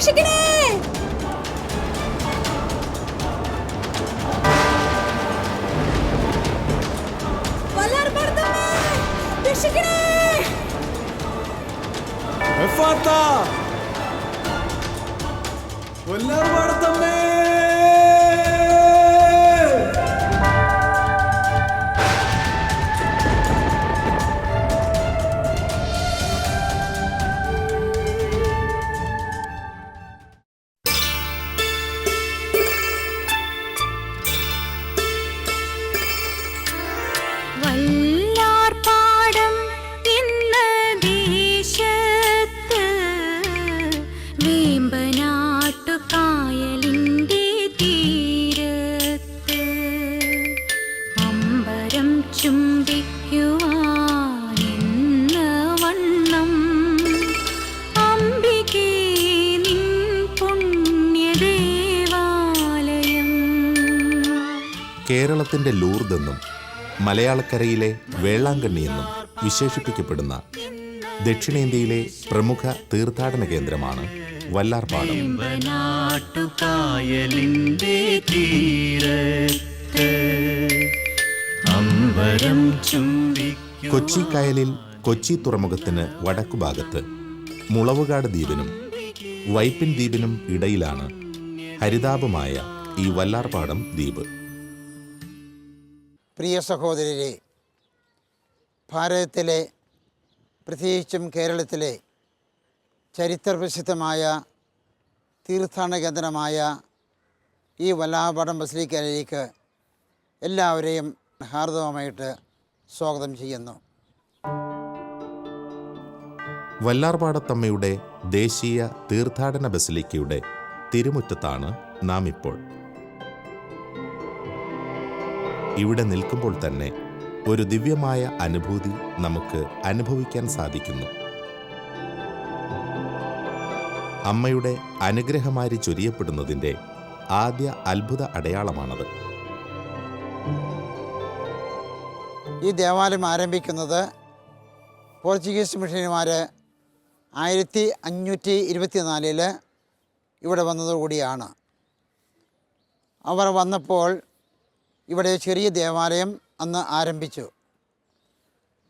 രക്ഷിക്കണേ. വല്ലാർപാടത്തമ്മേ, രക്ഷിക്കണേ. വല്ലാർപാടത്തമ്മേ. വല്ലാർപാടം എന്ന ദേശത്ത് വേമ്പനാട്ടുകായലിൻ്റെ തീരത്ത് അമ്പരം ചുംബിക്കുവാനെന്ന വണ്ണം അംബികേ നിൻ പുണ്യദേവാലയം. കേരളത്തിൻ്റെ ലൂർദെന്നും മലയാളക്കരയിലെ വേളാങ്കണ്ണി എന്നും വിശേഷിപ്പിക്കപ്പെടുന്ന ദക്ഷിണേന്ത്യയിലെ പ്രമുഖ തീർത്ഥാടന കേന്ദ്രമാണ് വല്ലാർപാടം. വേമ്പനാട്ടുകായലിൻ്റെ തീരത്ത് അമ്പരം ചുംബിക്കും. കൊച്ചി കായലിൽ കൊച്ചി തുറമുഖത്തിന് വടക്കുഭാഗത്ത് മുളവുകാട് ദ്വീപിനും വൈപ്പിൻ ദ്വീപിനും ഇടയിലാണ് ഹരിതാപമായ ഈ വല്ലാർപാടം ദ്വീപ്. പ്രിയ സഹോദരരെ, ഭാരതത്തിലെ പ്രത്യേകിച്ചും കേരളത്തിലെ ചരിത്രപ്രസിദ്ധമായ തീർത്ഥാടന കേന്ദ്രമായ ഈ വല്ലാർപാടം ബസിലിക്കയിലേക്ക് എല്ലാവരെയും ഹാർദവമായിട്ട് സ്വാഗതം ചെയ്യുന്നു. വല്ലാർപാടത്തമ്മയുടെ ദേശീയ തീർത്ഥാടന ബസിലിക്കയുടെ തിരുമുറ്റത്താണ് നാം ഇപ്പോൾ. ഇവിടെ നിൽക്കുമ്പോൾ തന്നെ ഒരു ദിവ്യമായ അനുഭൂതി നമുക്ക് അനുഭവിക്കാൻ സാധിക്കുന്നു. അമ്മയുടെ അനുഗ്രഹമാരി ചൊരിയപ്പെടുന്നതിൻ്റെ ആദ്യ അത്ഭുത അടയാളമാണത്. ഈ ദേവാലയം ആരംഭിക്കുന്നത് പോർച്ചുഗീസ് മിഷനറിമാർ 1524 ഇവിടെ വന്നതോടുകൂടിയാണ്. അവർ വന്നപ്പോൾ ഇവിടെ ചെറിയ ദേവാലയം അന്ന് ആരംഭിച്ചു.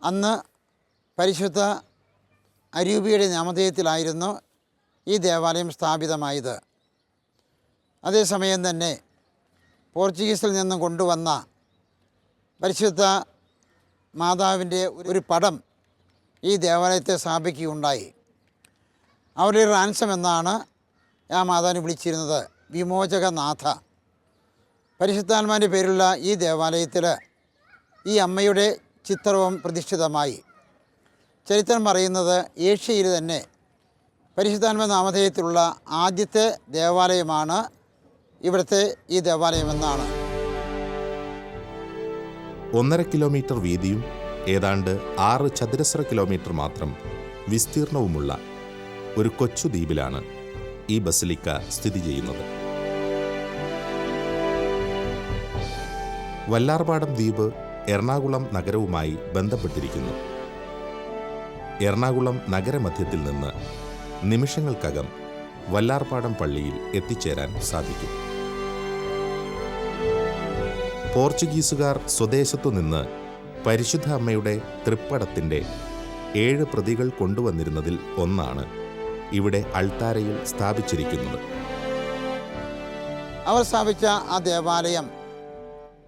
അന്ന് പരിശുദ്ധ അരൂപിയുടെ നാമധേയത്തിലായിരുന്നു ഈ ദേവാലയം സ്ഥാപിതമായത്. അതേസമയം തന്നെ പോർച്ചുഗീസിൽ നിന്നും കൊണ്ടുവന്ന പരിശുദ്ധ മാതാവിൻ്റെ ഒരു പടം ഈ ദേവാലയത്തെ സ്ഥാപിക്കുകയുണ്ടായി. അവരുടെ റാൻസം എന്നാണ് ആ മാതാവിനെ വിളിച്ചിരുന്നത്, വിമോചകനാഥ. പരിശുദ്ധാത്മാവിൻ്റെ പേരുള്ള ഈ ദേവാലയത്തിൽ ഈ അമ്മയുടെ ചിത്രവും പ്രതിഷ്ഠിതമായി. ചരിത്രം പറയുന്നത് ഏഷ്യയിൽ തന്നെ പരിശുദ്ധാത്മ നാമധേയത്തിലുള്ള ആദ്യത്തെ ദേവാലയമാണ് ഇവിടുത്തെ ഈ ദേവാലയമെന്നാണ്. 1.5 കിലോമീറ്റർ വീതിയും ഏതാണ്ട് 6 ചതുരശ്ര കിലോമീറ്റർ മാത്രം വിസ്തീർണവുമുള്ള ഒരു കൊച്ചു ദ്വീപിലാണ് ഈ ബസിലിക്ക സ്ഥിതി ചെയ്യുന്നത്. വല്ലാർപാടം ദ്വീപ് എറണാകുളം നഗരവുമായി ബന്ധപ്പെട്ടിരിക്കുന്നു. എറണാകുളം നഗരമധ്യത്തിൽ നിന്ന് നിമിഷങ്ങൾക്കകം വല്ലാർപാടം പള്ളിയിൽ എത്തിച്ചേരാൻ സാധിക്കും. പോർച്ചുഗീസുകാർ സ്വദേശത്തു നിന്ന് പരിശുദ്ധ അമ്മയുടെ തൃപ്പടത്തിൻ്റെ 7 പ്രതികൾ കൊണ്ടുവന്നിരുന്നതിൽ ഒന്നാണ് ഇവിടെ അൾത്താരയിൽ സ്ഥാപിച്ചിരിക്കുന്നത്. അവർ സ്ഥാപിച്ച ആ ദേവാലയം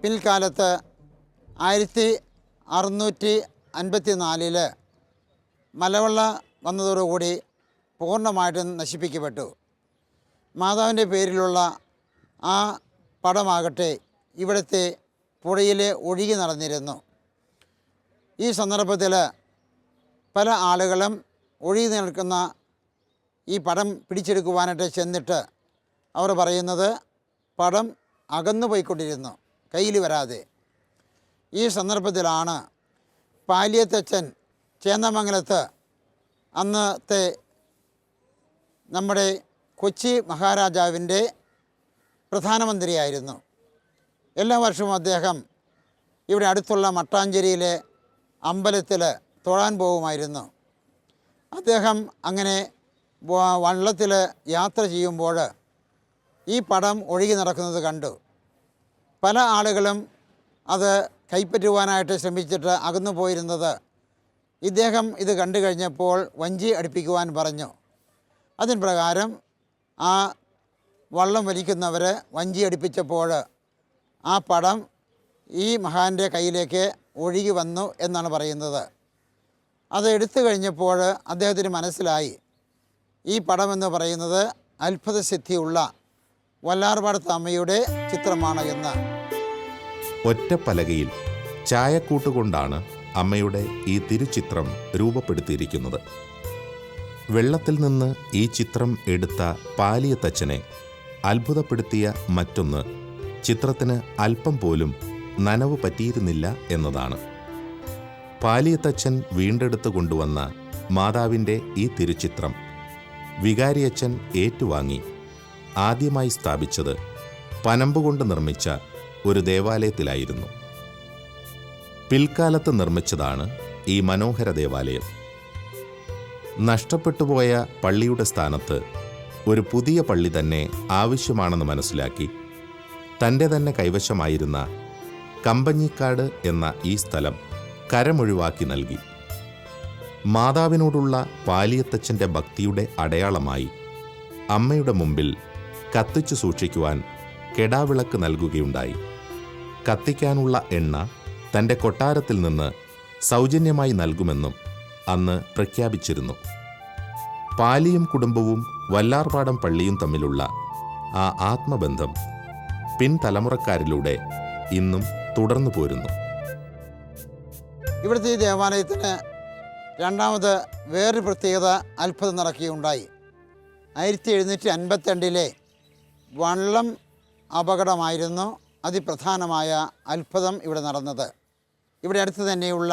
പിൽക്കാലത്ത് 1654 മലവെള്ള വന്നതോടുകൂടി പൂർണ്ണമായിട്ടും നശിപ്പിക്കപ്പെട്ടു. മാതാവിൻ്റെ പേരിലുള്ള ആ പടമാകട്ടെ ഇവിടുത്തെ പുഴയിൽ ഒഴുകി നടന്നിരുന്നു. ഈ സന്ദർഭത്തിൽ പല ആളുകളും ഒഴുകി നിൽക്കുന്ന ഈ പടം പിടിച്ചെടുക്കുവാനായിട്ട് ചെന്നിട്ട് അവർ പറയുന്നത് പടം അകന്നു പോയിക്കൊണ്ടിരുന്നു, കയ്യിൽ വരാതെ. ഈ സന്ദർഭത്തിലാണ് പാലിയത്തച്ഛൻ ചേന്നമംഗലത്ത് അന്നത്തെ നമ്മുടെ കൊച്ചി മഹാരാജാവിൻ്റെ പ്രധാനമന്ത്രിയായിരുന്നു. എല്ലാ വർഷവും അദ്ദേഹം ഇവിടെ അടുത്തുള്ള മട്ടാഞ്ചേരിയിലെ അമ്പലത്തിൽ തൊഴാൻ പോകുമായിരുന്നു. അദ്ദേഹം അങ്ങനെ വള്ളത്തിൽ യാത്ര ചെയ്യുമ്പോൾ ഈ പടം ഒഴുകി നടക്കുന്നത് കണ്ടു. പല ആളുകളും അത് കൈപ്പറ്റുവാനായിട്ട് ശ്രമിച്ചിട്ട് അകന്നു പോയിരുന്നത് ഇദ്ദേഹം ഇത് കണ്ടു കഴിഞ്ഞപ്പോൾ വഞ്ചി അടുപ്പിക്കുവാൻ പറഞ്ഞു. അതിന് പ്രകാരം ആ വള്ളം വലിക്കുന്നവർ വഞ്ചി അടുപ്പിച്ചപ്പോൾ ആ പടം ഈ മഹാൻ്റെ കയ്യിലേക്ക് ഒഴുകി വന്നു എന്നാണ് പറയുന്നത്. അത് എടുത്തു കഴിഞ്ഞപ്പോൾ അദ്ദേഹത്തിന് മനസ്സിലായി ഈ പടമെന്ന് പറയുന്നത് അത്ഭുതസിദ്ധിയുള്ള വല്ലാർപാടത്ത് അമ്മയുടെ ചിത്രമാണ് എന്ന്. ഒറ്റപ്പലകയിൽ ചായക്കൂട്ടുകൊണ്ടാണ് അമ്മയുടെ ഈ തിരുച്ചിത്രം രൂപപ്പെടുത്തിയിരിക്കുന്നത്. വെള്ളത്തിൽ നിന്ന് ഈ ചിത്രം എടുത്ത പാലിയത്തച്ഛനെ അത്ഭുതപ്പെടുത്തിയ മറ്റൊന്ന് ചിത്രത്തിന് അല്പം പോലും നനവ് പറ്റിയിരുന്നില്ല എന്നതാണ്. പാലിയത്തച്ഛൻ വീണ്ടെടുത്ത് കൊണ്ടുവന്ന മാതാവിൻ്റെ ഈ തിരുച്ചിത്രം വികാരിയച്ഛൻ ഏറ്റുവാങ്ങി ആദ്യമായി സ്ഥാപിച്ചത് പനമ്പുകൊണ്ട് നിർമ്മിച്ച ഒരു ദേവാലയത്തിലായിരുന്നു. പിൽക്കാലത്ത് നിർമ്മിച്ചതാണ് ഈ മനോഹര ദേവാലയം. നഷ്ടപ്പെട്ടുപോയ പള്ളിയുടെ സ്ഥാനത്ത് ഒരു പുതിയ പള്ളി തന്നെ ആവശ്യമാണെന്ന് മനസ്സിലാക്കി തൻ്റെ തന്നെ കൈവശമായിരുന്ന കമ്പഞ്ഞിക്കാട് എന്ന ഈ സ്ഥലം കരമൊഴിവാക്കി നൽകി. മാതാവിനോടുള്ള പാലിയത്തച്ഛൻ്റെ ഭക്തിയുടെ അടയാളമായി അമ്മയുടെ മുമ്പിൽ കത്തിച്ചു സൂക്ഷിക്കുവാൻ കെടാവിളക്ക് നൽകുകയുണ്ടായി. കത്തിക്കാനുള്ള എണ്ണ തൻ്റെ കൊട്ടാരത്തിൽ നിന്ന് സൗജന്യമായി നൽകുമെന്നും അന്ന് പ്രഖ്യാപിച്ചിരുന്നു. പാലിയും കുടുംബവും വല്ലാർപാടം പള്ളിയും തമ്മിലുള്ള ആ ആത്മബന്ധം പിൻതലമുറക്കാരിലൂടെ ഇന്നും തുടർന്നു പോരുന്നു. ഇവിടുത്തെ ഈ ദേവാലയത്തിന് രണ്ടാമത് വേറൊരു പ്രത്യേകത അത്ഭുതം നടക്കുകയുണ്ടായി. 1752 വള്ളം അപകടമായിരുന്നു അതിപ്രധാനമായ അത്ഭുതം ഇവിടെ നടന്നത്. ഇവിടെ അടുത്ത് തന്നെയുള്ള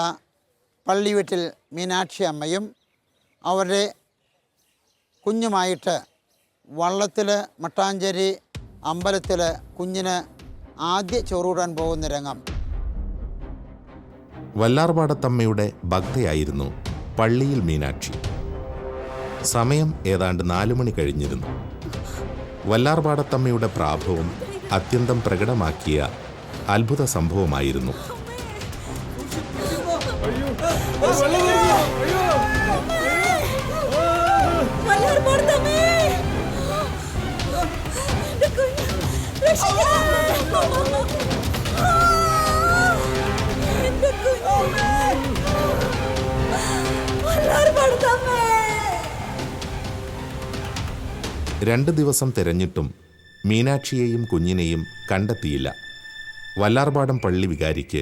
പള്ളിവീട്ടിൽ മീനാക്ഷി അമ്മയും അവരുടെ കുഞ്ഞുമായിട്ട് വള്ളത്തിൽ മട്ടാഞ്ചേരി അമ്പലത്തിൽ കുഞ്ഞിന് ആദ്യ ചോറൂടാൻ പോകുന്ന രംഗം. വല്ലാർപാടത്തമ്മയുടെ ഭക്തയായിരുന്നു പള്ളിയിൽ മീനാക്ഷി. സമയം ഏതാണ്ട് 4 മണി കഴിഞ്ഞിരുന്നു. വല്ലാർപാടത്തമ്മയുടെ പ്രാഭവം അത്യന്തം പ്രകടമാക്കിയ അത്ഭുത സംഭവമായിരുന്നു. രണ്ട് ദിവസം തിരഞ്ഞിട്ടും മീനാക്ഷിയെയും കുഞ്ഞിനെയും കണ്ടെത്തിയില്ല. വല്ലാർപാടം പള്ളി വികാരിക്ക്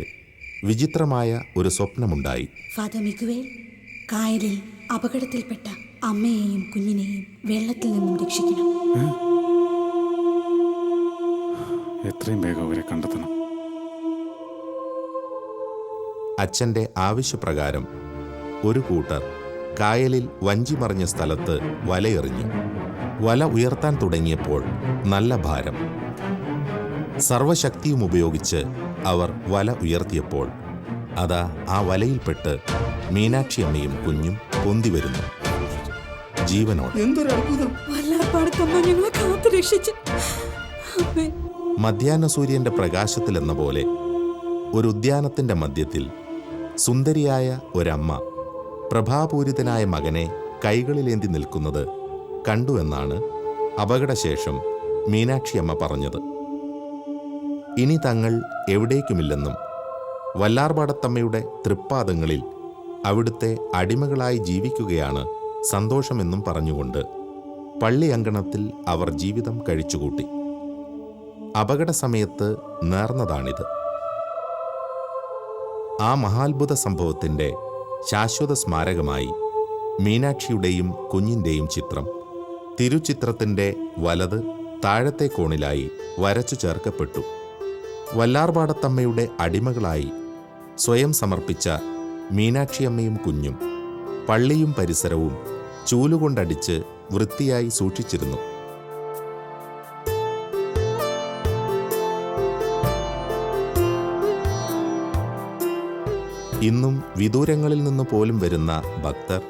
വിചിത്രമായ ഒരു സ്വപ്നമുണ്ടായി. ഫാദർ മിഗുവേൽ, കായലിൽ അപകടത്തിൽപ്പെട്ട അമ്മയെയും കുഞ്ഞിനെയും വെള്ളത്തിൽ നിന്നും രക്ഷിക്കണം. എത്രയും വേഗം അവരെ കണ്ടെത്തണം. അച്ഛൻ്റെ ആവശ്യപ്രകാരം ഒരു കൂട്ടർ കായലിൽ വഞ്ചി മറിഞ്ഞ സ്ഥലത്ത് വലയെറിഞ്ഞു. വല ഉയർത്താൻ തുടങ്ങിയപ്പോൾ നല്ല ഭാരം. സർവശക്തിയും ഉപയോഗിച്ച് അവർ വല ഉയർത്തിയപ്പോൾ അതാ ആ വലയിൽപ്പെട്ട് മീനാക്ഷി അമ്മയും കുഞ്ഞും പൊന്തി വരുന്നു, ജീവനോടെ. മധ്യാഹ്ന സൂര്യന്റെ പ്രകാശത്തിലെന്ന പോലെ ഒരു ഉദ്യാനത്തിന്റെ മധ്യത്തിൽ സുന്ദരിയായ ഒരമ്മ പ്രഭാപൂരിതനായ മകനെ കൈകളിലേന്തി നിൽക്കുന്നത് കണ്ടു എന്നാണ് അപകടശേഷം മീനാക്ഷി അമ്മ പറഞ്ഞത്. ഇനി തങ്ങൾ എവിടേക്കുമില്ലെന്നും വല്ലാർപാടത്തമ്മയുടെ തൃപ്പാദങ്ങളിൽ അവിടുത്തെ അടിമകളായി ജീവിക്കുകയാണ് സന്തോഷമെന്നും പറഞ്ഞുകൊണ്ട് പള്ളി അങ്കണത്തിൽ അവർ ജീവിതം കഴിച്ചുകൂട്ടി. അപകട സമയത്ത് നേർന്നതാണിത്. ആ മഹാത്ഭുത സംഭവത്തിൻ്റെ ശാശ്വത സ്മാരകമായി മീനാക്ഷിയുടെയും കുഞ്ഞിൻ്റെയും ചിത്രം തിരുച്ചിത്രത്തിൻ്റെ വലത് താഴത്തെ കോണിലായി വരച്ചു ചേർക്കപ്പെട്ടു. വല്ലാർപാടത്തമ്മയുടെ അടിമകളായി സ്വയം സമർപ്പിച്ച മീനാക്ഷിയമ്മയും കുഞ്ഞും പള്ളിയും പരിസരവും ചൂലുകൊണ്ടടിച്ച് വൃത്തിയായി സൂക്ഷിച്ചിരുന്നു. ഇന്നും വിദൂരങ്ങളിൽ നിന്ന് പോലും വരുന്ന ഭക്തർ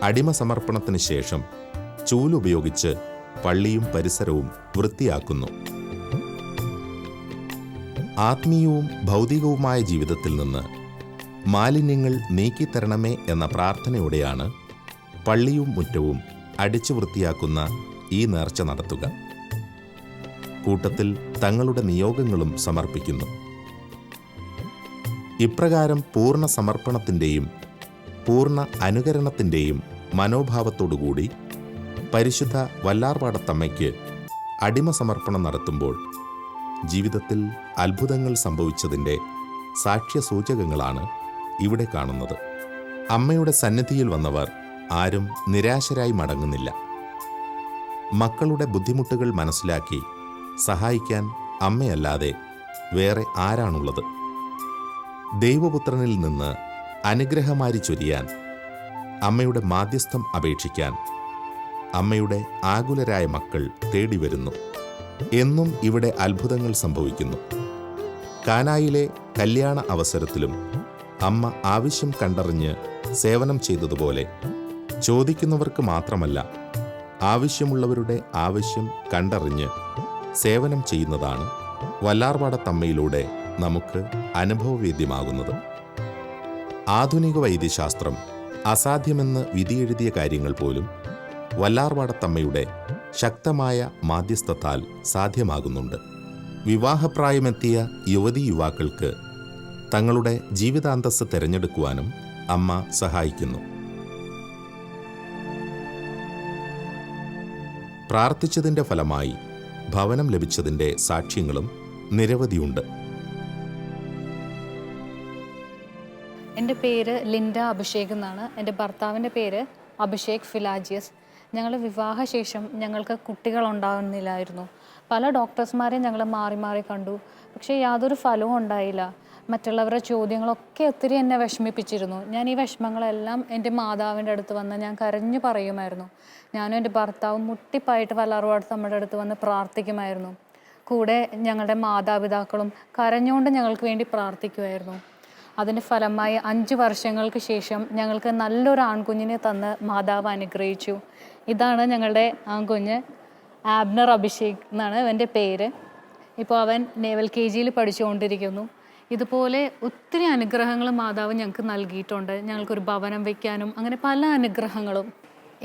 അടിമ സമർപ്പണത്തിന് ശേഷം ചൂലുപയോഗിച്ച് പള്ളിയും പരിസരവും വൃത്തിയാക്കുന്നു. ആത്മീയവും ഭൗതികവുമായ ജീവിതത്തിൽ നിന്ന് മാലിന്യങ്ങൾ നീക്കിത്തരണമേ എന്ന പ്രാർത്ഥനയോടെയാണ് പള്ളിയും മുറ്റവും അടിച്ചു വൃത്തിയാക്കുന്ന ഈ നേർച്ച നടത്തുക. കൂട്ടത്തിൽ തങ്ങളുടെ നിയോഗങ്ങളും സമർപ്പിക്കുന്നു. ഇപ്രകാരം പൂർണ്ണ സമർപ്പണത്തിൻ്റെയും പൂർണ്ണ അനുകരണത്തിൻ്റെയും മനോഭാവത്തോടുകൂടി പരിശുദ്ധ വല്ലാർപാടത്തമ്മയ്ക്ക് അടിമസമർപ്പണം നടത്തുമ്പോൾ ജീവിതത്തിൽ അത്ഭുതങ്ങൾ സംഭവിച്ചതിൻ്റെ സാക്ഷ്യസൂചകങ്ങളാണ് ഇവിടെ കാണുന്നത്. അമ്മയുടെ സന്നിധിയിൽ വന്നവർ ആരും നിരാശരായി മടങ്ങുന്നില്ല. മക്കളുടെ ബുദ്ധിമുട്ടുകൾ മനസ്സിലാക്കി സഹായിക്കാൻ അമ്മയല്ലാതെ വേറെ ആരാണുള്ളത്? ദൈവപുത്രനിൽ നിന്ന് അനുഗ്രഹമാരി ചൊരിയാൻ, അമ്മയുടെ മാധ്യസ്ഥം അപേക്ഷിക്കാൻ അമ്മയുടെ ആകുലരായ മക്കൾ തേടിവരുന്നു. എന്നും ഇവിടെ അത്ഭുതങ്ങൾ സംഭവിക്കുന്നു. കാനായിലെ കല്യാണ അവസരത്തിലും അമ്മ ആവശ്യം കണ്ടറിഞ്ഞ് സേവനം ചെയ്തതുപോലെ ചോദിക്കുന്നവർക്ക് മാത്രമല്ല, ആവശ്യമുള്ളവരുടെ ആവശ്യം കണ്ടറിഞ്ഞ് സേവനം ചെയ്യുന്നതാണ് വല്ലാർപാടത്തമ്മയിലൂടെ നമുക്ക് അനുഭവവേദ്യമാകുന്നത്. ആധുനിക വൈദ്യശാസ്ത്രം അസാധ്യമെന്ന് വിധിയെഴുതിയ കാര്യങ്ങൾ പോലും വല്ലാർപാടത്തമ്മയുടെ ശക്തമായ മാധ്യസ്ഥത്താൽ സാധ്യമാകുന്നുണ്ട്. വിവാഹപ്രായമെത്തിയ യുവതീ യുവാക്കൾക്ക് തങ്ങളുടെ ജീവിതാന്തസ്സ് തിരഞ്ഞെടുക്കുവാനും അമ്മ സഹായിക്കുന്നു. പ്രാർത്ഥിച്ചതിൻ്റെ ഫലമായി ഭവനം ലഭിച്ചതിൻ്റെ സാക്ഷ്യങ്ങളും നിരവധിയുണ്ട്. എൻ്റെ പേര് ലിൻഡ അഭിഷേക് എന്നാണ്. എൻ്റെ ഭർത്താവിൻ്റെ പേര് അഭിഷേക് ഫിലാജിയസ്. ഞങ്ങൾ വിവാഹശേഷം ഞങ്ങൾക്ക് കുട്ടികളുണ്ടാകുന്നില്ലായിരുന്നു. പല ഡോക്ടേഴ്സ്മാരെയും ഞങ്ങൾ മാറി മാറി കണ്ടു. പക്ഷേ യാതൊരു ഫലവും ഉണ്ടായില്ല. മറ്റുള്ളവരുടെ ചോദ്യങ്ങളൊക്കെ ഒത്തിരി എന്നെ വിഷമിപ്പിച്ചിരുന്നു. ഞാൻ ഈ വിഷമങ്ങളെല്ലാം എൻ്റെ മാതാവിൻ്റെ അടുത്ത് വന്ന് ഞാൻ കരഞ്ഞു പറയുമായിരുന്നു. ഞാനും എൻ്റെ ഭർത്താവും മുട്ടിപ്പായിട്ട് വല്ലാർപാടത്തമ്മയുടെ അടുത്ത് വന്ന് പ്രാർത്ഥിക്കുമായിരുന്നു. കൂടെ ഞങ്ങളുടെ മാതാപിതാക്കളും കരഞ്ഞുകൊണ്ട് ഞങ്ങൾക്ക് വേണ്ടി പ്രാർത്ഥിക്കുമായിരുന്നു. അതിൻ്റെ ഫലമായി 5 വർഷങ്ങൾക്ക് ശേഷം ഞങ്ങൾക്ക് നല്ലൊരു ആൺകുഞ്ഞിനെ തന്ന് മാതാവ് അനുഗ്രഹിച്ചു. ഇതാണ് ഞങ്ങളുടെ ആൺകുഞ്ഞ്, ആബ്നർ അഭിഷേക് എന്നാണ് അവൻ്റെ പേര്. ഇപ്പോൾ അവൻ നേവൽ KGയിൽ പഠിച്ചുകൊണ്ടിരിക്കുന്നു. ഇതുപോലെ ഒത്തിരി അനുഗ്രഹങ്ങൾ മാതാവ് ഞങ്ങൾക്ക് നൽകിയിട്ടുണ്ട്. ഞങ്ങൾക്കൊരു ഭവനം വയ്ക്കാനും അങ്ങനെ പല അനുഗ്രഹങ്ങളും.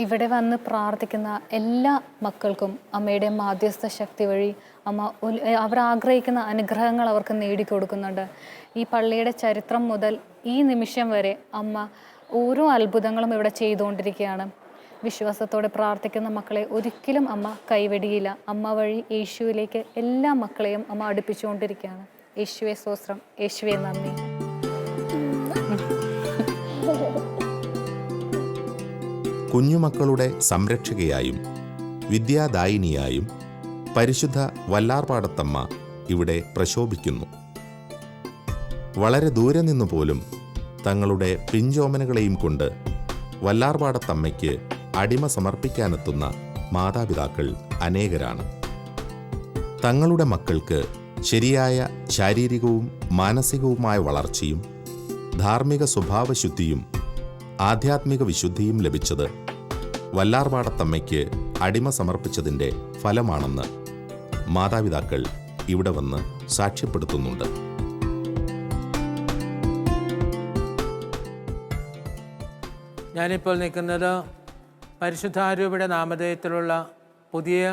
ഇവിടെ വന്ന് പ്രാർത്ഥിക്കുന്ന എല്ലാ മക്കൾക്കും അമ്മയുടെ മാധ്യസ്ഥ ശക്തി വഴി അമ്മ അവർ ആഗ്രഹിക്കുന്ന അനുഗ്രഹങ്ങൾ അവർക്ക് നേടിക്കൊടുക്കുന്നുണ്ട്. ഈ പള്ളിയുടെ ചരിത്രം മുതൽ ഈ നിമിഷം വരെ അമ്മ ഓരോ അത്ഭുതങ്ങളും ഇവിടെ ചെയ്തുകൊണ്ടിരിക്കുകയാണ്. വിശ്വാസത്തോടെ പ്രാർത്ഥിക്കുന്ന മക്കളെ ഒരിക്കലും അമ്മ കൈവെടിയില്ല. അമ്മ വഴി യേശുവിലേക്ക് എല്ലാ മക്കളെയും അമ്മ അടുപ്പിച്ചുകൊണ്ടിരിക്കുകയാണ്. യേശുവെ സ്തോത്രം, യേശുവെ നന്ദി. കുഞ്ഞുമക്കളുടെ സംരക്ഷകയായും വിദ്യാദായിനിയായും പരിശുദ്ധ വല്ലാർപാടത്തമ്മ ഇവിടെ പ്രശോഭിക്കുന്നു. വളരെ ദൂരെ നിന്നു പോലും തങ്ങളുടെ പിഞ്ചോമനകളെയും കൊണ്ട് വല്ലാർപാടത്തമ്മയ്ക്ക് അടിമ സമർപ്പിക്കാനെത്തുന്ന മാതാപിതാക്കൾ അനേകരാണ്. തങ്ങളുടെ മക്കൾക്ക് ശരിയായ ശാരീരികവും മാനസികവുമായ വളർച്ചയും ധാർമ്മിക സ്വഭാവശുദ്ധിയും ആധ്യാത്മിക വിശുദ്ധിയും ലഭിച്ചത് വല്ലാർപാടത്തമ്മയ്ക്ക് അടിമ സമർപ്പിച്ചതിൻ്റെ ഫലമാണെന്ന് മാതാപിതാക്കൾ ഇവിടെ വന്ന് സാക്ഷ്യപ്പെടുത്തുന്നുണ്ട്. ഞാനിപ്പോൾ നിൽക്കുന്നത് പരിശുദ്ധാരൂപയുടെ നാമധേയത്തിലുള്ള പുതിയ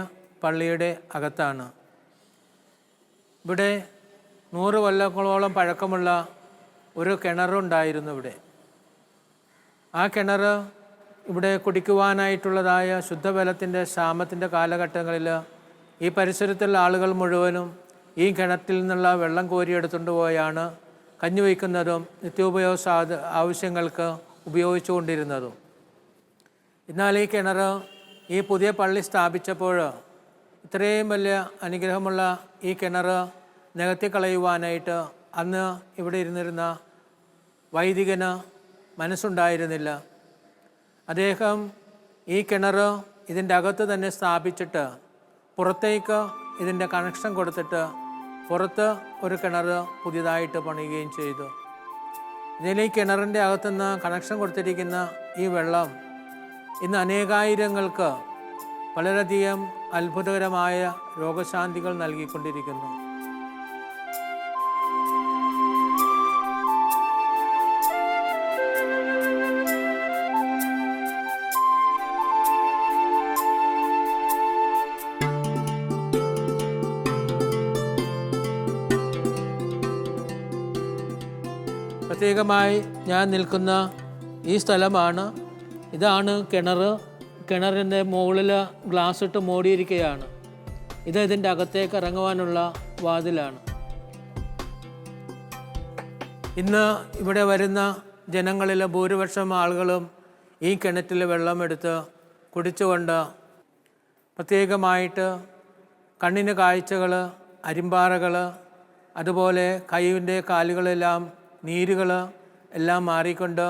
പള്ളിയുടെ അകത്താണ്. ഇവിടെ 100 കൊല്ലങ്ങളോളം പഴക്കമുള്ള ഒരു കിണറുണ്ടായിരുന്നു ഇവിടെ. ആ കിണർ ഇവിടെ കുടിക്കുവാനായിട്ടുള്ളതായ ശുദ്ധജലത്തിൻ്റെ ക്ഷാമത്തിൻ്റെ കാലഘട്ടങ്ങളിൽ ഈ പരിസരത്തുള്ള ആളുകൾ മുഴുവനും ഈ കിണറ്റിൽ നിന്നുള്ള വെള്ളം കോരിയെടുത്തുകൊണ്ട് പോയാണ് കഞ്ഞി വയ്ക്കുന്നതും നിത്യോപയോഗ ആവശ്യങ്ങൾക്ക് ഉപയോഗിച്ചുകൊണ്ടിരുന്നതും. എന്നാൽ ഈ കിണർ ഈ പുതിയ പള്ളി സ്ഥാപിച്ചപ്പോൾ ഇത്രയും വലിയ അനുഗ്രഹമുള്ള ഈ കിണർ നികത്തിക്കളയുവാനായിട്ട് അന്ന് ഇവിടെ ഇരുന്നിരുന്ന വൈദികന് മനസ്സുണ്ടായിരുന്നില്ല. അദ്ദേഹം ഈ കിണർ ഇതിൻ്റെ അകത്ത് തന്നെ സ്ഥാപിച്ചിട്ട് പുറത്തേക്ക് ഇതിൻ്റെ കണക്ഷൻ കൊടുത്തിട്ട് പുറത്ത് ഒരു കിണർ പുതിയതായിട്ട് പണിയുകയും ചെയ്തു. ഇതിൽ ഈ കിണറിൻ്റെ അകത്തുനിന്ന് കണക്ഷൻ കൊടുത്തിരിക്കുന്ന ഈ വെള്ളം ഇന്ന് അനേകായിരങ്ങൾക്ക് വളരെയധികം അത്ഭുതകരമായ രോഗശാന്തികൾ നൽകിക്കൊണ്ടിരിക്കുന്നു. പ്രത്യേകമായി ഞാൻ നിൽക്കുന്ന ഈ സ്ഥലമാണ്. ഇതാണ് കിണർ. കിണറിൻ്റെ മുകളിൽ ഗ്ലാസ് ഇട്ട് മൂടിയിരിക്കുകയാണ്. ഇത് ഇതിൻ്റെ അകത്തേക്ക് ഇറങ്ങുവാനുള്ള വാതിലാണ്. ഇന്ന് ഇവിടെ വരുന്ന ജനങ്ങളിലെ ഭൂരിപക്ഷം ആളുകളും ഈ കിണറ്റിൽ വെള്ളമെടുത്ത് കുടിച്ചുകൊണ്ട് പ്രത്യേകമായിട്ട് കണ്ണിന് കാഴ്ചകൾ, അരിമ്പാറകൾ, അതുപോലെ കൈവിൻ്റെ കാലുകളെല്ലാം നീരുകൾ എല്ലാം മാറിക്കൊണ്ട്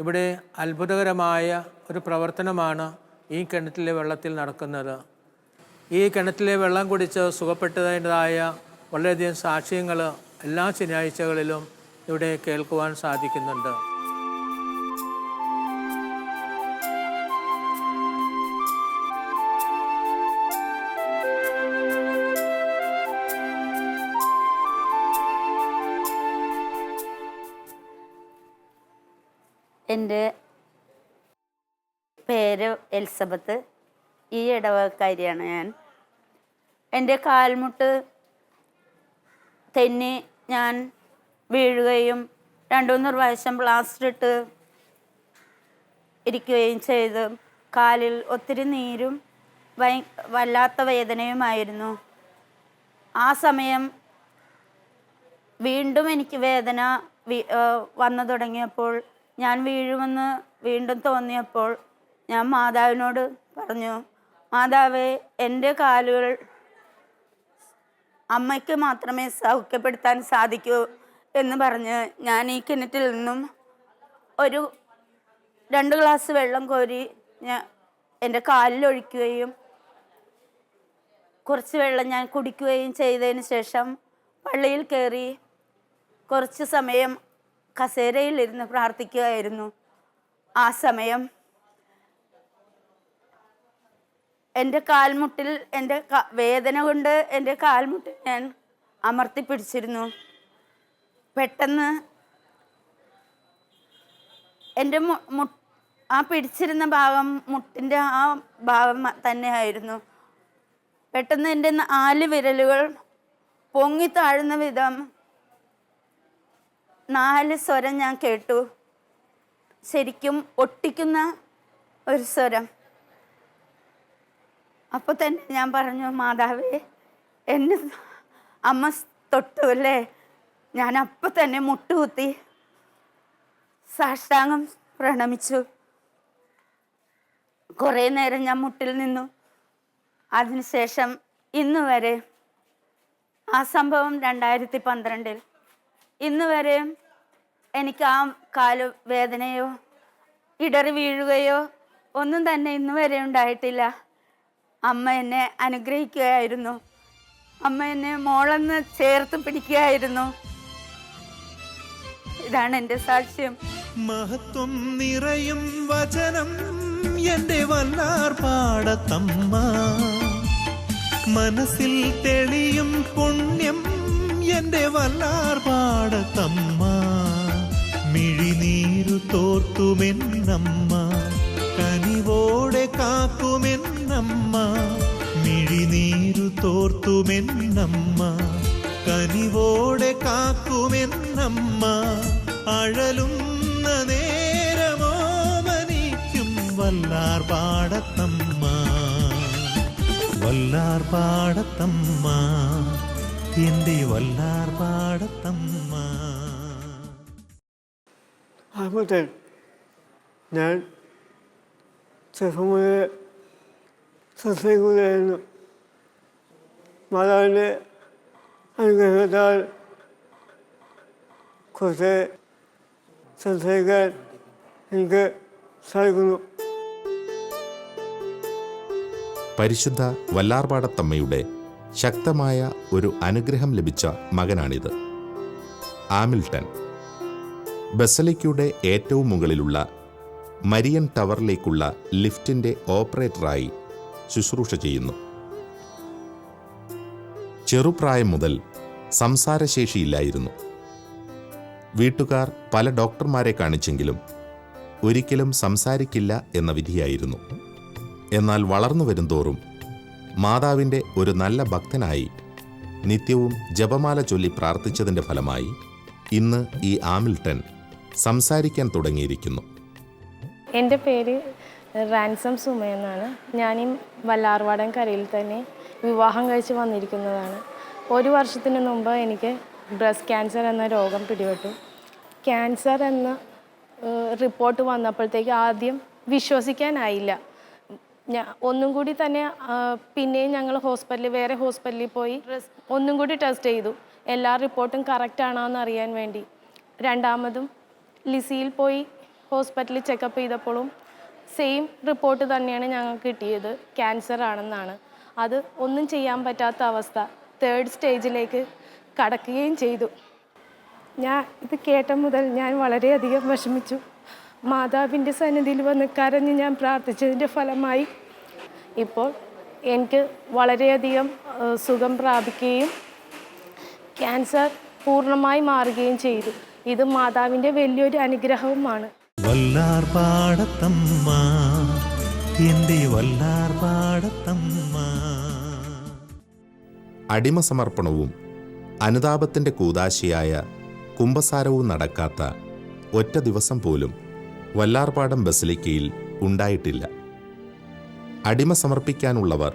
ഇവിടെ അത്ഭുതകരമായ ഒരു പ്രവർത്തനമാണ് ഈ കിണറ്റിലെ വെള്ളത്തിൽ നടക്കുന്നത്. ഈ കിണറ്റിലെ വെള്ളം കുടിച്ച് സുഖപ്പെട്ടതിൻ്റെതായ വളരെയധികം സാക്ഷ്യങ്ങൾ എല്ലാ ശനിയാഴ്ചകളിലും ഇവിടെ കേൾക്കുവാൻ സാധിക്കുന്നുണ്ട്. എൻ്റെ പേര് എലിസബത്ത്. ഈ ഇടവക്കാരിയാണ് ഞാൻ. എൻ്റെ കാൽമുട്ട് തെന്നി ഞാൻ വീഴുകയും 2-3 പ്രാവശ്യം പ്ലാസ്റ്റർ ഇട്ട് ഇരിക്കുകയും ചെയ്തു. കാലിൽ ഒത്തിരി നീരും വല്ലാത്ത വേദനയുമായിരുന്നു. ആ സമയം വീണ്ടും എനിക്ക് വേദന വന്നു തുടങ്ങിയപ്പോൾ, ഞാൻ വീഴുമെന്ന് വീണ്ടും തോന്നിയപ്പോൾ ഞാൻ മാതാവിനോട് പറഞ്ഞു, മാതാവേ, എൻ്റെ കാലുകൾ അമ്മയ്ക്ക് മാത്രമേ സൗഖ്യപ്പെടുത്താൻ സാധിക്കൂ എന്ന് പറഞ്ഞ് ഞാൻ ഈ കിണറ്റിൽ നിന്നും ഒരു 2 ഗ്ലാസ് വെള്ളം കോരി ഞാൻ എൻ്റെ കാലിലൊഴിക്കുകയും കുറച്ച് വെള്ളം ഞാൻ കുടിക്കുകയും ചെയ്തതിന് ശേഷം പള്ളിയിൽ കയറി കുറച്ച് സമയം കസേരയിലിരുന്ന് പ്രാർത്ഥിക്കുകയായിരുന്നു. ആ സമയം എൻ്റെ കാൽമുട്ടിൽ വേദന കൊണ്ട് എൻ്റെ കാൽമുട്ടിൽ ഞാൻ അമർത്തിപ്പിടിച്ചിരുന്നു. പെട്ടെന്ന് എൻ്റെ ആ പിടിച്ചിരുന്ന ഭാഗം മുട്ടിൻ്റെ ആ ഭാഗം തന്നെയായിരുന്നു. പെട്ടെന്ന് എൻ്റെ 4 വിരലുകൾ പൊങ്ങി താഴുന്ന വിധം 4 സ്വരം ഞാൻ കേട്ടു. ശരിക്കും ഒട്ടിക്കുന്ന ഒരു സ്വരം. അപ്പോൾ തന്നെ ഞാൻ പറഞ്ഞു, മാതാവേ, എന്നെ അമ്മ തൊട്ടു അല്ലേ? ഞാൻ അപ്പം തന്നെ മുട്ടുകുത്തി സാഷ്ടാംഗം പ്രണമിച്ചു. കുറേ നേരം ഞാൻ മുട്ടിൽ നിന്നു. അതിനുശേഷം ഇന്ന് വരെ, ആ സംഭവം 2012, ഇന്ന് വരെ എനിക്ക് ആ കാല് വേദനയോ ഇടറി വീഴുകയോ ഒന്നും തന്നെ ഇന്ന് വരെ ഉണ്ടായിട്ടില്ല. അമ്മ എന്നെ അനുഗ്രഹിക്കുകയായിരുന്നു. അമ്മ എന്നെ മോളെന്ന് ചേർത്ത് പിടിക്കുകയായിരുന്നു. ഇതാണ് എൻ്റെ സാക്ഷ്യം. മഹത്വം നിറയും വചനം എൻ്റെ വല്ലാർ പാടത്തമ്മ, മനസ്സിൽ തെളിയും പുണ്യം എൻ്റെ വല്ലാർ പാടത്തമ്മ, മിഴിനീരു തോർത്തുമെന്നമ്മ, കനിവോടെ കാക്കുമെന്നമ്മ, മിഴിനീരു തോർത്തുമെന്നമ്മ, കനിവോടെ കാക്കുമെന്നമ്മ, അഴലുന്ന നേരമോ മനിക്കും വല്ലാർ പാടത്തമ്മ, വല്ലാർ പാടത്തമ്മ, എൻ്റെ വല്ലാർ പാടത്തമ്മ. ആത്മത്തിൽ ഞാൻ ചെറുപ്പം മുതലേ സത്സംഗിയായിരുന്നു. മാതാവിൻ്റെ അനുഗ്രഹത്താൽ കുറച്ച് സംസാരിക്കാൻ എനിക്ക് സാധിക്കുന്നു. പരിശുദ്ധ വല്ലാർപാടത്തമ്മയുടെ ശക്തമായ ഒരു അനുഗ്രഹം ലഭിച്ച മകനാണിത്. ആമിൽട്ടൺ ബസലിക്കയുടെ ഏറ്റവും മുകളിലുള്ള മരിയൻ ടവറിലേക്കുള്ള ലിഫ്റ്റിൻ്റെ ഓപ്പറേറ്ററായി ശുശ്രൂഷ ചെയ്യുന്നു. ചെറുപ്രായം മുതൽ സംസാരശേഷിയില്ലായിരുന്നു. വീട്ടുകാർ പല ഡോക്ടർമാരെ കാണിച്ചെങ്കിലും ഒരിക്കലും സംസാരിക്കില്ല എന്ന വിധിയായിരുന്നു. എന്നാൽ വളർന്നു വരുംതോറും മാതാവിൻ്റെ ഒരു നല്ല ഭക്തനായി നിത്യവും ജപമാല ചൊല്ലി പ്രാർത്ഥിച്ചതിൻ്റെ ഫലമായി ഇന്ന് ഈ ആമിൽട്ടൺ സംസാരിക്കാൻ തുടങ്ങിയിരിക്കുന്നു. എൻ്റെ പേര് റാൻസം സുമ എന്നാണ്. ഞാൻ ഈ വല്ലാർപാടം കരയിൽ തന്നെ വിവാഹം കഴിച്ച് വന്നിരിക്കുന്നതാണ്. 1 വർഷത്തിന് മുമ്പ് എനിക്ക് ബ്രസ്റ്റ് ക്യാൻസർ എന്ന രോഗം പിടിപെട്ടു. ക്യാൻസർ എന്ന റിപ്പോർട്ട് വന്നപ്പോഴത്തേക്ക് ആദ്യം വിശ്വസിക്കാനായില്ല. ഒന്നും കൂടി തന്നെ പിന്നെയും ഞങ്ങൾ വേറെ ഹോസ്പിറ്റലിൽ പോയി ഒന്നും കൂടി ടെസ്റ്റ് ചെയ്തു, എല്ലാ റിപ്പോർട്ടും കറക്റ്റാണോ എന്ന് അറിയാൻ വേണ്ടി. രണ്ടാമതും ലിസിയിൽ പോയി ഹോസ്പിറ്റലിൽ ചെക്കപ്പ് ചെയ്തപ്പോഴും സെയിം റിപ്പോർട്ട് തന്നെയാണ് ഞങ്ങൾക്ക് കിട്ടിയത്, ക്യാൻസർ ആണെന്നാണ്. അത് ഒന്നും ചെയ്യാൻ പറ്റാത്ത അവസ്ഥ, 3rd സ്റ്റേജിലേക്ക് കടക്കുകയും ചെയ്തു. ഞാൻ ഇത് കേട്ട മുതൽ ഞാൻ വളരെയധികം വിഷമിച്ചു. മാതാവിൻ്റെ സന്നിധിയിൽ വന്ന് കരഞ്ഞ് ഞാൻ പ്രാർത്ഥിച്ചതിൻ്റെ ഫലമായി ഇപ്പോൾ എനിക്ക് വളരെയധികം സുഖം പ്രാപിക്കുകയും ക്യാൻസർ പൂർണ്ണമായി മാറുകയും ചെയ്തു. ഇത് മാതാവിൻ്റെ വലിയൊരു അനുഗ്രഹവുമാണ്. വല്ലാർപാടത്തമ്മ, എൻ്റെ വല്ലാർപാടത്തമ്മ. അടിമസമർപ്പണവും അനുതാപത്തിൻ്റെ കൂദാശയായ കുമ്പസാരവും നടക്കാത്ത ഒറ്റ ദിവസം പോലും വല്ലാർപാടം ബസിലിക്കയിൽ ഉണ്ടായിട്ടില്ല. അടിമ സമർപ്പിക്കാനുള്ളവർ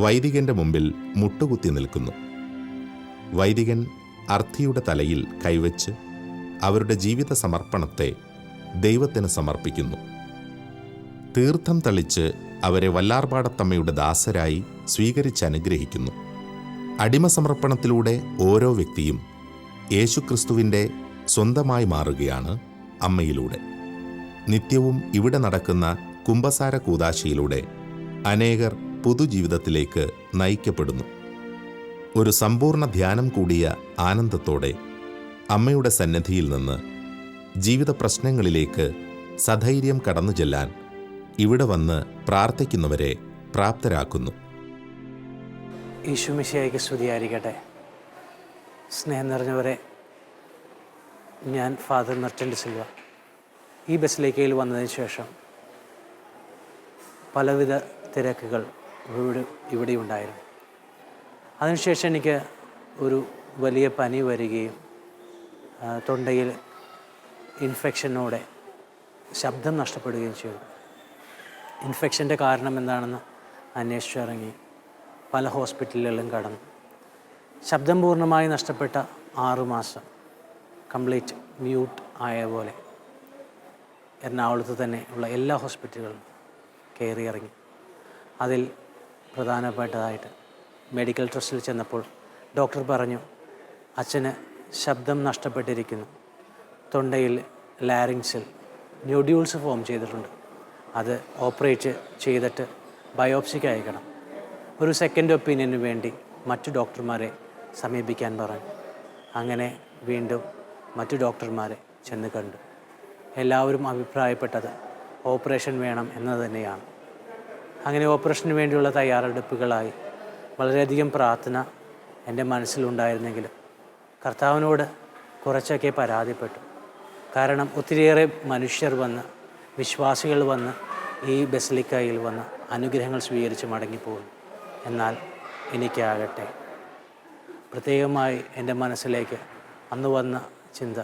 വൈദികന്റെ മുമ്പിൽ മുട്ടുകുത്തി നിൽക്കുന്നു. വൈദികൻ അർത്ഥിയുടെ തലയിൽ കൈവച്ച് അവരുടെ ജീവിത സമർപ്പണത്തെ ദൈവത്തിന് സമർപ്പിക്കുന്നു. തീർത്ഥം തളിച്ച് അവരെ വല്ലാർപാടത്തമ്മയുടെ ദാസരായി സ്വീകരിച്ചനുഗ്രഹിക്കുന്നു. അടിമസമർപ്പണത്തിലൂടെ ഓരോ വ്യക്തിയും യേശുക്രിസ്തുവിൻ്റെ സ്വന്തമായി മാറുകയാണ് അമ്മയിലൂടെ. നിത്യവും ഇവിടെ നടക്കുന്ന കുമ്പസാര കൂദാശയിലൂടെ അനേകർ പുതുജീവിതത്തിലേക്ക് നയിക്കപ്പെടുന്നു. ഒരു സമ്പൂർണ്ണ ധ്യാനം കൂടിയ ആനന്ദത്തോടെ അമ്മയുടെ സന്നിധിയിൽ നിന്ന് ജീവിത പ്രശ്നങ്ങളിലേക്ക് സധൈര്യം കടന്നു ചെല്ലാൻ ഇവിടെ വന്ന് പ്രാർത്ഥിക്കുന്നവരെ പ്രാപ്തരാക്കുന്നു. ഈശോമിശിഹായ്ക്ക് സ്തുതിയായിരിക്കട്ടെ. സ്നേഹം നിറഞ്ഞവരെ, ഞാൻ ഫാദർ മെർച്ചൻ്റ് സിൽവ. ഈ ബസിലിക്കയിൽ വന്നതിന് ശേഷം പലവിധ തിരക്കുകൾ ഇവിടെ ഉണ്ടായിരുന്നു. അതിനുശേഷം എനിക്ക് ഒരു വലിയ പനി വരികയും തൊണ്ടയിൽ ഇൻഫെക്ഷനോടെ ശബ്ദം നഷ്ടപ്പെടുകയും ചെയ്തു. ഇൻഫെക്ഷൻ്റെ കാരണം എന്താണെന്ന് അന്വേഷിച്ചിറങ്ങി പല ഹോസ്പിറ്റലുകളിലും കടന്നു. ശബ്ദം പൂർണ്ണമായി നഷ്ടപ്പെട്ട 6 മാസം കംപ്ലീറ്റ് മ്യൂട്ട് ആയ പോലെ എറണാകുളത്ത് തന്നെ ഉള്ള എല്ലാ ഹോസ്പിറ്റലുകളും കയറി ഇറങ്ങി. അതിൽ പ്രധാനപ്പെട്ടതായിട്ട് മെഡിക്കൽ ട്രസ്റ്റിൽ ചെന്നപ്പോൾ ഡോക്ടർ പറഞ്ഞു, അച്ഛന് ശബ്ദം നഷ്ടപ്പെട്ടിരിക്കുന്നു, തൊണ്ടയിൽ ലാരിങ്സിൽ ന്യൂഡ്യൂൾസ് ഫോം ചെയ്തിട്ടുണ്ട്, അത് ഓപ്പറേറ്റ് ചെയ്തിട്ട് ബയോപ്സിക്ക് അയക്കണം. ഒരു സെക്കൻഡ് ഒപ്പീനിയന് വേണ്ടി മറ്റു ഡോക്ടർമാരെ സമീപിക്കാൻ പറഞ്ഞു. അങ്ങനെ വീണ്ടും മറ്റു ഡോക്ടർമാരെ ചെന്ന് കണ്ടു. എല്ലാവരും അഭിപ്രായപ്പെട്ടത് ഓപ്പറേഷൻ വേണം എന്ന് തന്നെയാണ്. അങ്ങനെ ഓപ്പറേഷന് വേണ്ടിയുള്ള തയ്യാറെടുപ്പുകളായി വളരെയധികം പ്രാർത്ഥന എൻ്റെ മനസ്സിലുണ്ടായിരുന്നെങ്കിലും കർത്താവിനോട് കുറച്ചൊക്കെ പരാതിപ്പെട്ടു. കാരണം ഒത്തിരിയേറെ മനുഷ്യർ വന്ന്, വിശ്വാസികൾ വന്ന് ഈ ബസിലിക്കയിൽ വന്ന് അനുഗ്രഹങ്ങൾ സ്വീകരിച്ച് മടങ്ങിപ്പോകുന്നു. എന്നാൽ എനിക്കാകട്ടെ പ്രത്യേകമായി എൻ്റെ മനസ്സിലേക്ക് അന്ന് വന്ന ചിന്ത,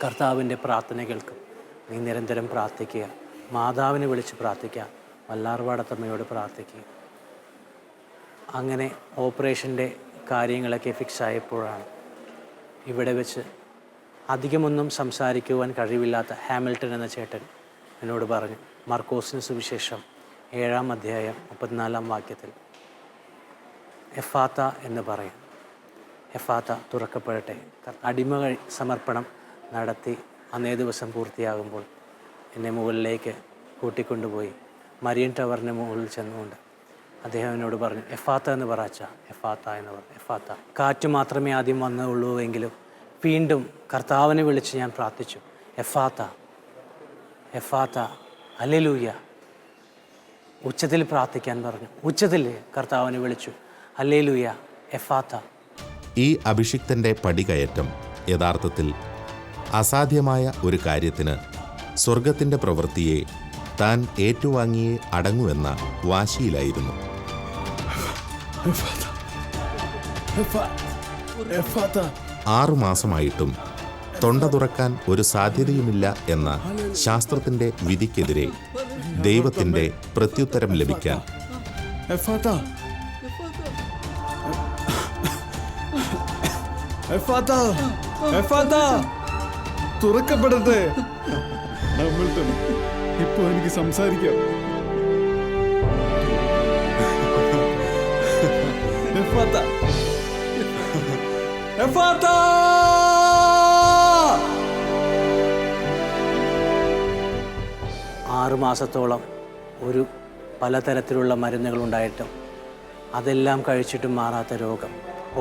കർത്താവിൻ്റെ പ്രാർത്ഥന കേൾക്കും, നീ നിരന്തരം പ്രാർത്ഥിക്കുക, മാതാവിനെ വിളിച്ച് പ്രാർത്ഥിക്കുക, വല്ലാർപാടത്തമ്മയോട് പ്രാർത്ഥിക്കുക. അങ്ങനെ ഓപ്പറേഷൻ്റെ കാര്യങ്ങളൊക്കെ ഫിക്സ് ആയപ്പോഴാണ് ഇവിടെ വെച്ച് അധികമൊന്നും സംസാരിക്കുവാൻ കഴിവില്ലാത്ത ഹാമിൽട്ടൺ എന്ന ചേട്ടൻ എന്നോട് പറഞ്ഞു, മർക്കോസിന് സുവിശേഷം 7-ാം അധ്യായം 34-ാം വാക്യത്തിൽ എഫാത്ത എന്ന് പറയും. എഫാത്ത തുറക്കപ്പെടട്ടെ. അടിമ സമർപ്പണം നടത്തി അന്നേ ദിവസം പൂർത്തിയാകുമ്പോൾ എന്നെ മുകളിലേക്ക് കൂട്ടിക്കൊണ്ടുപോയി മരിയൻ ടവറിന് മുകളിൽ ചെന്നുകൊണ്ട് അദ്ദേഹം എന്നോട് പറഞ്ഞു, എഫാത്ത എന്ന് പറച്ച, എഫാത്ത എന്ന് പറഞ്ഞു. എഫാത്ത, കാറ്റ് മാത്രമേ ആദ്യം വന്നുള്ളൂ എങ്കിലും വീണ്ടും കർത്താവിനെ വിളിച്ച് ഞാൻ പ്രാർത്ഥിച്ചു, എഫാത്ത, എഫാത്ത, ഹല്ലേലൂയ. ഉച്ചത്തിൽ പ്രാർത്ഥിക്കാൻ പറഞ്ഞു. ഉച്ചത്തിൽ കർത്താവിനെ വിളിച്ചു, ഹല്ലേലൂയ എഫാത്ത. ഈ അഭിഷിക്തൻ്റെ പടികയറ്റം യഥാർത്ഥത്തിൽ അസാധ്യമായ ഒരു കാര്യത്തിന് സ്വർഗത്തിൻ്റെ പ്രവൃത്തിയെ താൻ ഏറ്റുവാങ്ങിയേ അടങ്ങുവെന്ന വാശിയിലായിരുന്നു. 6 മാസമായിട്ടും തൊണ്ട തുറക്കാൻ ഒരു സാധ്യതയുമില്ല എന്ന ശാസ്ത്രത്തിൻ്റെ വിധിക്കെതിരെ ദൈവത്തിൻ്റെ പ്രത്യുത്തരം ലഭിക്കാൻ തുറക്കപ്പെടട്ടെ. ഹമിൽട്ടൺ, ഇപ്പൊ എനിക്ക് സംസാരിക്കാം. എഫാത്ത, എഫാത്ത. 6 മാസത്തോളം ഒരു പലതരത്തിലുള്ള മരുന്നുകളുണ്ടായിട്ടും അതെല്ലാം കഴിച്ചിട്ടും മാറാത്ത രോഗം,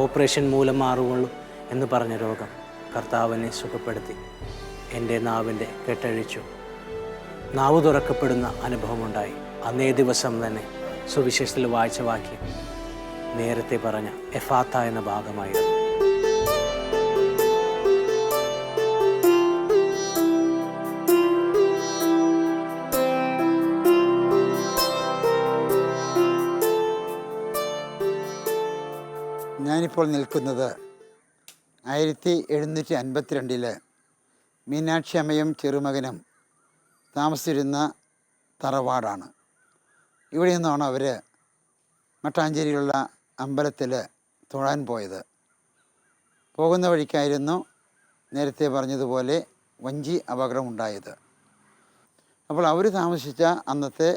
ഓപ്പറേഷൻ മൂലം മാറുകയുള്ളൂ എന്ന് പറഞ്ഞ രോഗം കർത്താവിനെ സുഖപ്പെടുത്തി എൻ്റെ നാവിൻ്റെ കെട്ടഴിച്ചു. നാവ് തുറക്കപ്പെടുന്ന അനുഭവമുണ്ടായി. അന്നേ ദിവസം തന്നെ സുവിശേഷത്തിൽ വായിച്ച വാക്യം നേരത്തെ പറഞ്ഞ എഫാത്ത എന്ന ഭാഗമായിരുന്നു. ഞാനിപ്പോൾ നിൽക്കുന്നത് 1752 മീനാക്ഷി അമ്മയും ചെറുമകനും താമസിച്ചിരുന്ന തറവാടാണ്. ഇവിടെ നിന്നാണ് അവർ മട്ടാഞ്ചേരിയിലുള്ള അമ്പലത്തിൽ തൊഴാൻ പോയത്. പോകുന്ന വഴിക്കായിരുന്നു നേരത്തെ പറഞ്ഞതുപോലെ വഞ്ചി അപകടമുണ്ടായത്. അപ്പോൾ അവർ താമസിച്ച അന്നത്തെ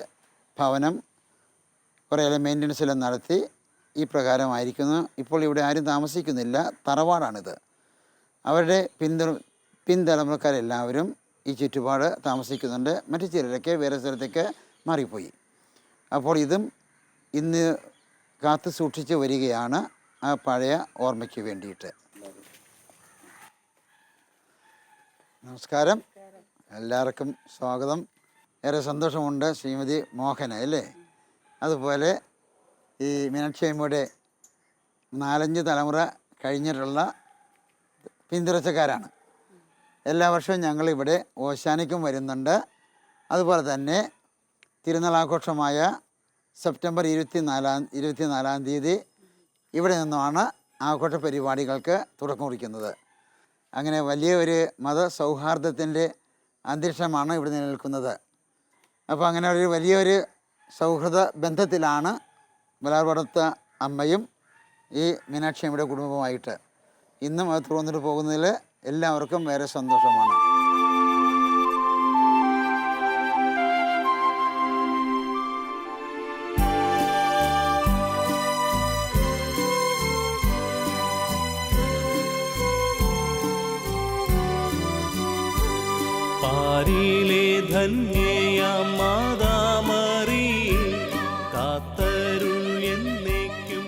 ഭവനം കുറേയേറെ മെയിൻ്റനൻസ് എല്ലാം നടത്തി ഈ പ്രകാരമായിരിക്കുന്നു. ഇപ്പോൾ ഇവിടെ ആരും താമസിക്കുന്നില്ല, തറവാടാണിത്. അവരുടെ പിൻതലമുറക്കാരെല്ലാവരും ഈ ചുറ്റുപാട് താമസിക്കുന്നുണ്ട്. മറ്റു ചിലരൊക്കെ വേറെ സ്ഥലത്തേക്ക് മാറിപ്പോയി. അപ്പോൾ ഇതും ഇന്ന് കാത്തു സൂക്ഷിച്ച് വരികയാണ് ആ പഴയ ഓർമ്മയ്ക്ക് വേണ്ടിയിട്ട്. നമസ്കാരം, എല്ലാവർക്കും സ്വാഗതം. ഏറെ സന്തോഷമുണ്ട്. ശ്രീമതി മോഹന അല്ലേ? അതുപോലെ ഈ മീനാക്ഷി അമ്മയുടെ 4-5 തലമുറ കഴിഞ്ഞിട്ടുള്ള പിന്തുടർച്ചക്കാരാണ്. എല്ലാ വർഷവും ഞങ്ങളിവിടെ ഓശാനയ്ക്കും വരുന്നുണ്ട്. അതുപോലെ തന്നെ തിരുനാളാഘോഷമായ സെപ്റ്റംബർ 24-ാം തീയതി ഇവിടെ നിന്നുമാണ് ആഘോഷ പരിപാടികൾക്ക് തുടക്കം കുറിക്കുന്നത്. അങ്ങനെ വലിയ ഒരു മതസൗഹാർദ്ദത്തിൻ്റെ അന്തരീക്ഷമാണ് ഇവിടെ നിലനിൽക്കുന്നത്. അപ്പോൾ അങ്ങനെ ഒരു വലിയൊരു സൗഹൃദ ബന്ധത്തിലാണ് വലാർപാടത്തെ അമ്മയും ഈ മീനാക്ഷി അമ്മയുടെ കുടുംബമായിട്ട് ഇന്നും അത് തുറന്നിട്ട് പോകുന്നതിൽ എല്ലാവർക്കും വേറെ സന്തോഷമാണ്. പാരിലെ ധന്യയാം മാതാമറി കാത്തരുൾ എന്നേക്കും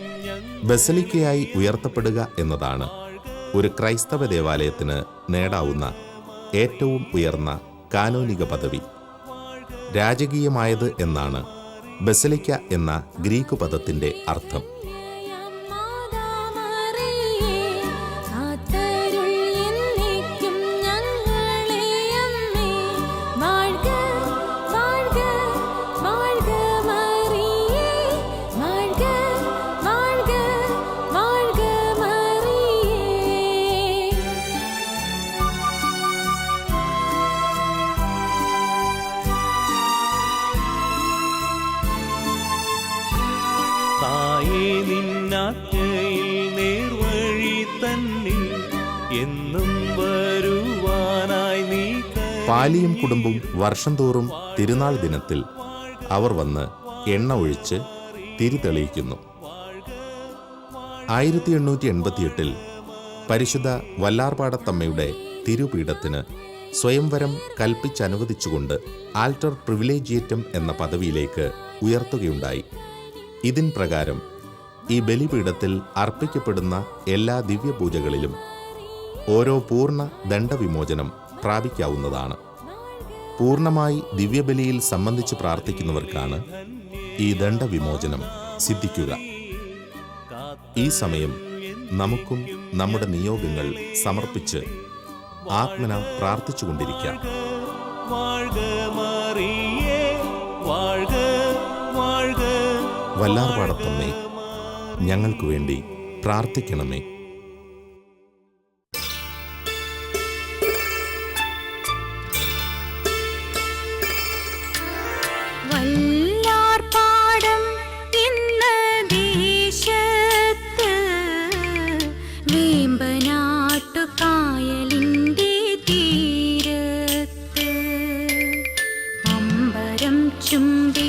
ബസലിക്കയായി ഉയർത്തപ്പെടുക എന്നതാണ് ഒരു ക്രൈസ്തവ ദേവാലയത്തിന് നേടാവുന്ന ഏറ്റവും ഉയർന്ന കാനോനിക പദവി. രാജകീയമായത് എന്നാണ് ബസലിക്ക എന്ന ഗ്രീക്ക് പദത്തിൻ്റെ അർത്ഥം. പാലിയും കുടുംബവും വർഷം തോറും തിരുനാൾ ദിനത്തിൽ അവർ വന്ന് എണ്ണ ഒഴിച്ച് തിരി തെളിയിക്കുന്നു. 1888 പരിശുദ്ധ വല്ലാർപാടത്തമ്മയുടെ തിരുപീഠത്തിന് സ്വയംവരം കൽപ്പിച്ചനുവദിച്ചുകൊണ്ട് ആൾട്ടർ പ്രിവിലേജിയേറ്റം എന്ന പദവിയിലേക്ക് ഉയർത്തുകയുണ്ടായി. ഇതിൻ പ്രകാരം ഈ ബലിപീഠത്തിൽ അർപ്പിക്കപ്പെടുന്ന എല്ലാ ദിവ്യപൂജകളിലും ഓരോ പൂർണ്ണ ദണ്ഡവിമോചനം പ്രാപിക്കാവുന്നതാണ്. പൂർണ്ണമായി ദിവ്യബലിയിൽ സംബന്ധിച്ച് പ്രാർത്ഥിക്കുന്നവർക്കാണ് ഈ ദണ്ഡവിമോചനം സിദ്ധിക്കുക. ഈ സമയം നമുക്കും നമ്മുടെ നിയോഗങ്ങൾ സമർപ്പിച്ച് ആത്മന പ്രാർത്ഥിച്ചുകൊണ്ടിരിക്കാം. வாழ்க മറിയേ வாழ்க வாழ்க വല്ലാർപാടത്തമ്മേ, ഞങ്ങൾക്കു വേണ്ടി പ്രാർത്ഥിക്കണമേ. വല്ലാർപാടം എന്ന ദേശത്ത് വേമ്പനാട്ടുകായലിൻ്റെ തീരത്ത് അമ്പരം ചുംബിക്കുവാനെന്ന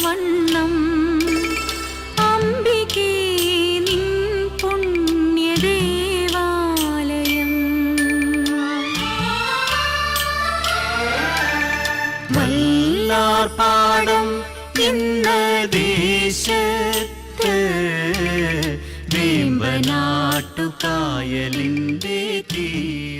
വണ്ണം അംബികേ നിൻ പുണ്യദേവാലയം. വല്ലാർപാടം എന്ന ദേശത്ത് വേമ്പനാട്ടുകായലിൻ്റെ തീരത്ത്